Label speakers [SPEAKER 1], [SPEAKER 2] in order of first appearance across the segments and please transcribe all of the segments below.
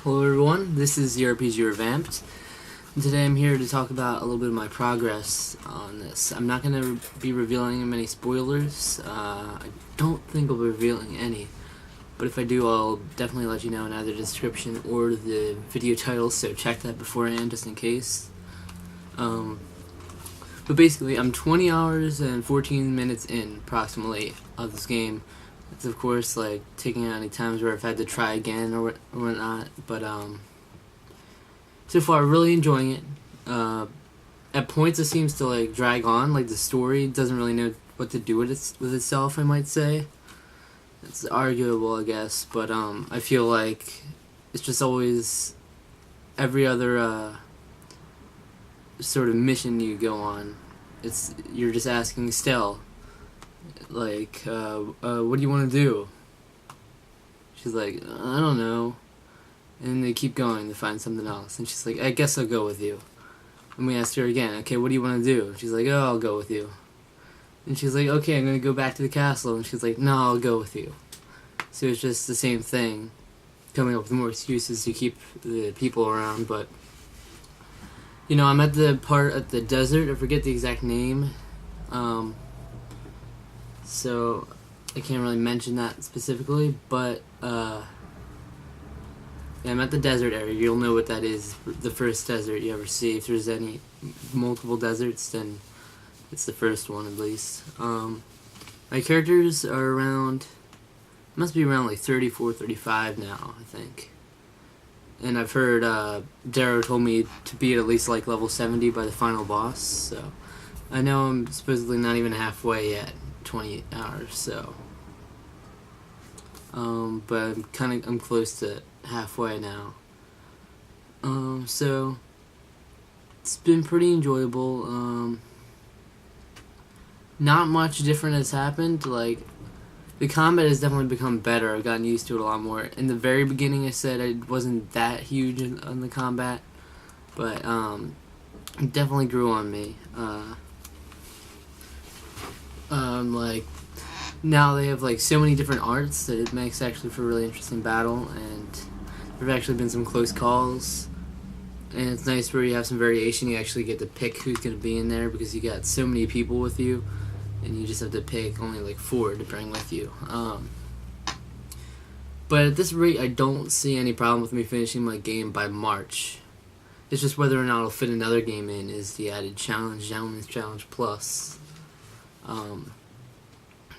[SPEAKER 1] Hello everyone, this is ZRPG Revamped, and today I'm here to talk about a little bit of my progress on this. I'm not going to be revealing many spoilers. I don't think I'll be revealing any, but if I do, I'll definitely let you know in either the description or the video title, so check that beforehand just in case. But basically, I'm 20 hours and 14 minutes in, approximately, of this game. It's of course like taking out any times where I've had to try again or whatnot, but so far really enjoying it. At points it seems to like drag on, like the story doesn't really know what to do with itself, I might say. It's arguable, I guess, but I feel like it's just always every other sort of mission you go on, you're just asking Stell, like, what do you want to do? She's like, I don't know. And they keep going to find something else. And she's like, I guess I'll go with you. And we asked her again, okay, what do you want to do? She's like, oh, I'll go with you. And she's like, okay, I'm going to go back to the castle. And she's like, no, I'll go with you. So it's just the same thing, coming up with more excuses to keep the people around. But, you know, I'm at the part at the desert. I forget the exact name. So I can't really mention that specifically, but yeah, I'm at the desert area. You'll know what that is, the first desert you ever see. If there's any multiple deserts, then it's the first one at least. My characters are around, must be around like 34, 35 now, I think. And I've heard Darrow told me to be at least like level 70 by the final boss, so I know I'm supposedly not even halfway yet. 20 hours, so but I'm close to halfway now. So it's been pretty enjoyable. Not much different has happened. Like, the combat has definitely become better. I've gotten used to it a lot more. In the very beginning I said I wasn't that huge on the combat, but it definitely grew on me. Like, now they have like so many different arts that it makes actually for a really interesting battle, and there have actually been some close calls, and it's nice where you have some variation. You actually get to pick who's going to be in there because you got so many people with you, and you just have to pick only like 4 to bring with you. But at this rate, I don't see any problem with me finishing my game by March. It's just whether or not I'll fit another game in is the added challenge, Gentleman's Challenge Plus.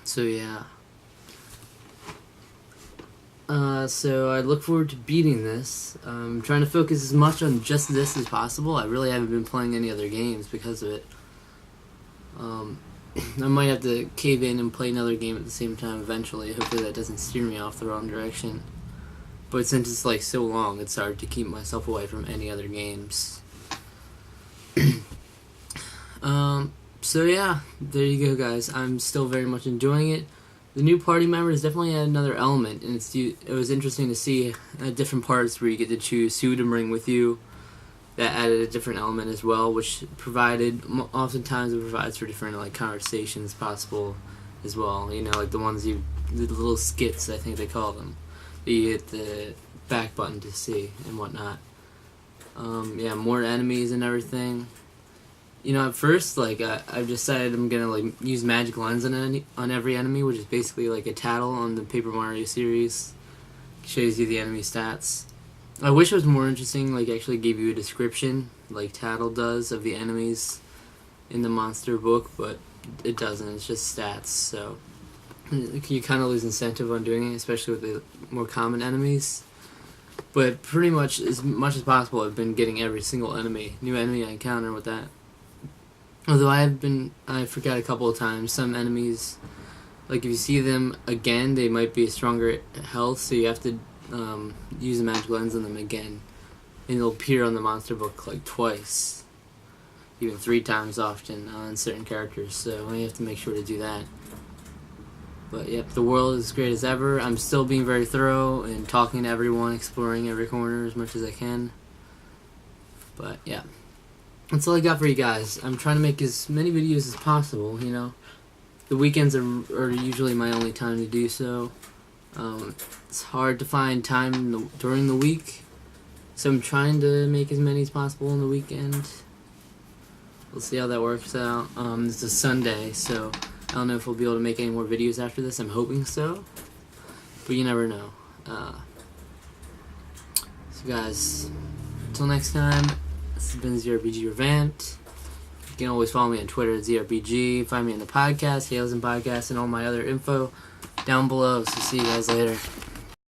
[SPEAKER 1] So yeah. So I look forward to beating this. I'm trying to focus as much on just this as possible. I really haven't been playing any other games because of it. I might have to cave in and play another game at the same time eventually. Hopefully that doesn't steer me off the wrong direction. But since it's like so long, it's hard to keep myself away from any other games. So yeah, there you go, guys. I'm still very much enjoying it. The new party members definitely add another element, and it was interesting to see different parts where you get to choose who to bring with you. That added a different element as well, which oftentimes it provides for different like conversations possible as well. You know, like the little skits, I think they call them, that you hit the back button to see and whatnot. Yeah, more enemies and everything. You know, at first, like, I've decided I'm gonna, like, use Magic Lens on every enemy, which is basically, like, a tattle on the Paper Mario series. It shows you the enemy stats. I wish it was more interesting, like, actually gave you a description, like Tattle does, of the enemies in the monster book, but it doesn't. It's just stats, so you kind of lose incentive on doing it, especially with the more common enemies. But pretty much as possible, I've been getting every single new enemy I encounter with that. Although I forgot a couple of times, some enemies, like if you see them again, they might be stronger health, so you have to use a magic lens on them again. And it'll appear on the monster book like twice, even 3 times often on certain characters, so you have to make sure to do that. But yep, the world is as great as ever. I'm still being very thorough and talking to everyone, exploring every corner as much as I can. But yeah. That's all I got for you guys. I'm trying to make as many videos as possible, you know. The weekends are usually my only time to do so. It's hard to find time during the week, So I'm trying to make as many as possible on the weekend. We'll see how that works out. It's a Sunday, so I don't know if we'll be able to make any more videos after this. I'm hoping so, but you never know. So guys, until next time, this has been ZRPG Revamped. You can always follow me on Twitter at ZRPG. Find me on the podcast, Tales and Podcast, and all my other info down below. So see you guys later.